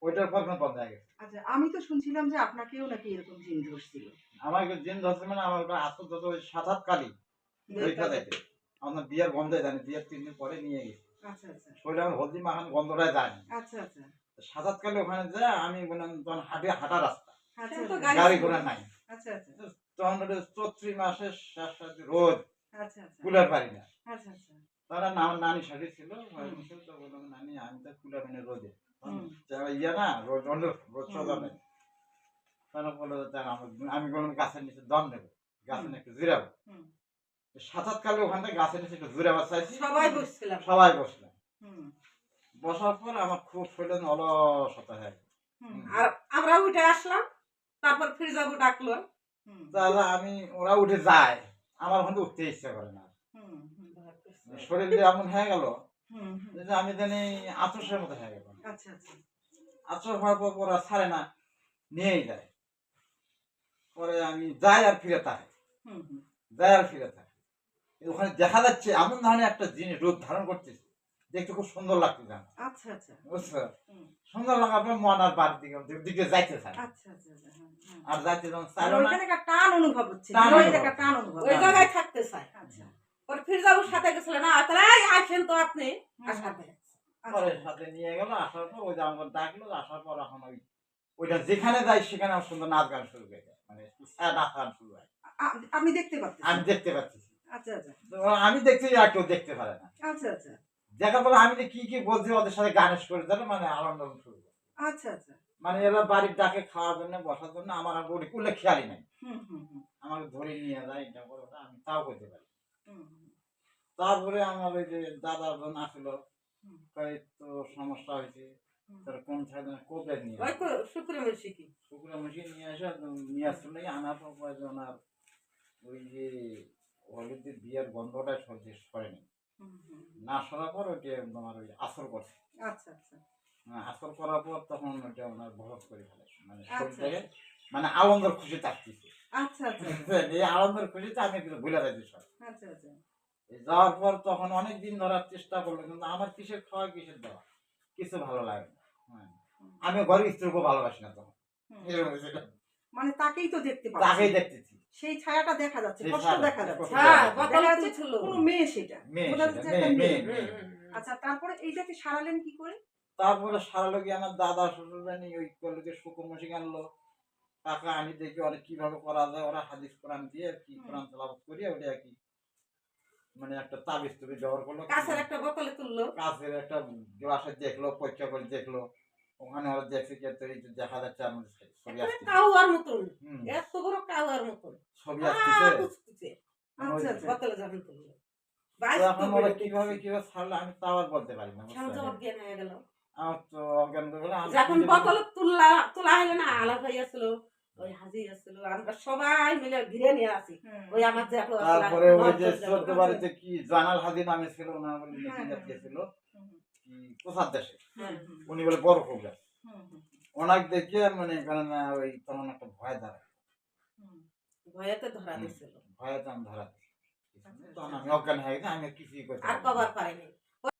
ওইটার পর বন্ধ হয়ে গেছে। আচ্ছা, আমি তো শুনছিলাম যে আপনাকেও নাকি এরকম জিন ধরছিল। আমাকে জিন ধরছে মানে আমার ওটা আসল যত ওই ৭-৮ কালি দইটা যাইতে। আমার বিয়ের গন্ধে জানি বিয়ের ৩ দিন পরে নিয়ে গেছি। আচ্ছা, আচ্ছা। শরীরে আমার হলদি মাখানো গন্ধটাই যায়নি। আচ্ছা, আচ্ছা। ৭-৮ কালি ওখানে যেয়ে আমি বললাম তখন হাঁটা রাস্তা। আচ্ছা, তো আচ্ছা। গাড়ি ঘোড়া নাই। আচ্ছা, আচ্ছা। তখন ওটা চৈত্রি মাসের শেষ রোদ, আচ্ছা, আচ্ছা। কুলার পারি না। আচ্ছা, আচ্ছা। তারা আমার নানি শাড়ি ছিল, তো বললাম নানি আমি তো কুলার পাই না রোদে। হুম। ইয়ে না রোদ রোদ সোজা হুম। নেই। তারা বললো যে আমি বললাম গাছের নিচে দম নেবো, গাছের নিচে একটু জিরাবো। হুম। ৭-৮ কালে ওখান থেকে গাছের নিচে একটু জিরাবার চাইছি, সবাই বসছিলাম। সবাই বসলাম। হুম। বসার পর আমার খুব শরীরে অলসতা হয়ে গেল। হুম। আর আমরা উঠে আসলাম, তারপর ফিরোজাবু ডাকলো। হুম। তাহলে ওরা উঠে যায়, আমার ওখান থেকে উঠতে ইচ্ছা করে না। হুম। হুম। শরীর যে এমন হয়ে গেল হুম। হুম। যে আমি জানি আতসের মতো হয়ে গেল। আচ্ছা, আচ্ছা। আতস হওয়ার পর ওরা ছাড়ে না, নিয়েই যায়। পরে আমি যাই আর ফিরে থাকি, হুম। হুম। যাই আর ফিরে থাকি। ওখানে দেখা যাচ্ছে এমন ধরনের একটা জিনিস রূপ ধারণ করতেছে, দেখতে খুব সুন্দর লাগছে জানো। আচ্ছা, আচ্ছা। বুঝছো? হুম। সুন্দর লাগার পর মন আর বাড়ির দিকে যাইতে চায় না। আচ্ছা, আচ্ছা, আচ্ছা। হ্যাঁ, হ্যাঁ। আর যাইতে যখন মানে চাইলো না, ওইখানে একটা টান অনুভব হচ্ছে। টান ওই অনুভব একটা টান অনুভব। ওই জায়গায় থাকতে চাই। আচ্ছা। পরে ফিরোজাবুর সাথে গেছিল না, তাহলে এই আসেন তো আপনি আর সাথে। পরে সাথে নিয়ে গেল, আসার পর ওই যে আমাকে ডাকলো, আসার পর এখন ওইটা যেখানে যাই সেখানে আমার সুন্দর নাচ গান শুরু হয়ে যায়, মানে নাচ গান শুরু হয়। আপনি দেখতে পাচ্ছেন? আমি দেখতে পাচ্ছি। আচ্ছা, আচ্ছা। তো আমি দেখতে আর কেউ দেখতে পারে না। আচ্ছা, আচ্ছা। দেখার পর আমি যে কি বলছি ওদের সাথে গানের করে দিল, মানে আনন্দ শুরু করে। আচ্ছা, আচ্ছা। মানে এরা বাড়ির ডাকে খাওয়ার জন্য বসার জন্য আমার আর ওটি করলে খেয়ালই নাই। হুম। হুম। হুম। আমাকে ধরে নিয়ে যায়, এটা করে ওটা, আমি তাও করতে পারি। হুম। হুম। তারপরে আমার ওই যে দাদার জন আসলো, হুম। কয় তো সমস্যা হয়েছে, তার কোন সাইড কোবরা নিয়ে ওই তো শুক্রবার শিখি। শুক্রা মশিন নিয়ে আসা, নিয়ে আসলো আনার পর কয়েকজন ওনার ওই যে হলুদের বিয়ের গন্ধটা সহ্য করেনি। হুম। হুম। না সরার পর ওইটা তোমার ওই আসর করছে। আচ্ছা, আচ্ছা। আসর করার পর তখন ওইটা ওনার বরফ করে ফেলে, মানে আচ্ছা, শরীরটাকে আচ্ছা। মানে আনন্দের খুশি থাকতেছে। আচ্ছা, আচ্ছা। এই আনন্দের খুশিতে আমি কিন্তু ভুলে যাচ্ছি সব। আচ্ছা, আচ্ছা। যাওয়ার পর তখন অনেক দিন ধরার চেষ্টা করলো, কিন্তু আমার কিসের খাওয়া কিসের দেওয়া কিছু ভালো লাগে না। হ্যাঁ। আমি ঘরের স্ত্রীকে ভালোবাসি না তখন। হুম। এরকম ছিল। মানে তাকেই তো দেখতে পাচ্ছি। তাকেই দেখতেছি। সেই ছায়াটা দেখা যাচ্ছে, সেই কষ্ট ছায়াটা, দেখা যাচ্ছে। কষ্ট হ্যাঁ, দেখা বোতল দেখা যাচ্ছে ছিল। কোনো মেয়ে সেটা। মেয়ে বোঝা সেটা, যাচ্ছে একটা মেয়ে, মেয়ে। মেয়ে। আচ্ছা, তারপরে এইটাকে সারালেন কি করে? তারপরে সারালো গিয়ে আমার দাদা শ্বশুর বাড়ি ওই করলো যে শুকুর মশিক আনলো। কাকা আমি দেখি অনেক কিভাবে করা যায়, ওরা হাদিস কোরআন দিয়ে কি কোরআন তেলাওয়াত করিয়ে ওটা কি মানে একটা তাবিজ তুমি ব্যবহার করলো, কাছের একটা বোতলে তুললো। কাছের একটা গ্লাসে দেখলো, পরীক্ষা করে দেখলো, ওখানে ওরা দেখছে কি এই যে দেখা যাচ্ছে আমাদের ছবি একটা আসছে, কাউয়ার মতন, হুম, এত বড় কাউয়ার মতন। ছবি আসতেছে। কুচকুচে। আচ্ছা, আচ্ছা। বোতলে যখন তুললো। তো এখন ওরা কিভাবে ছাড়লো আমি তাও আর বলতে পারি না, বুঝছেন? অজ্ঞান হয়ে গেল। আমার তো অজ্ঞান হয়ে গেলো। যখন বোতলে তোলা হলো না, আলাপ হইয়াছিল, ওই হাজি আসছিল, আমরা সবাই মিলে ঘিরে নিয়ে আসি। ওই আমার যে তারপরে ওই যে চোদ্দ বাড়িতে কি জানাল হাজি নামে ছিল, ওনার বলে গেছিল কি প্রসাদ দেশে, উনি বলে বড় প্রোগ্রাম ওনাকে দেখে মানে না ওই তখন একটা ভয় দাঁড়ায়, ভয়েতে ধরা দিছিল। ভয়ে তো আমি ধরা তখন আমি অজ্ঞান হয়ে গেছি, আমি কিছুই করতে আর পারিনি। কবার পাইনি।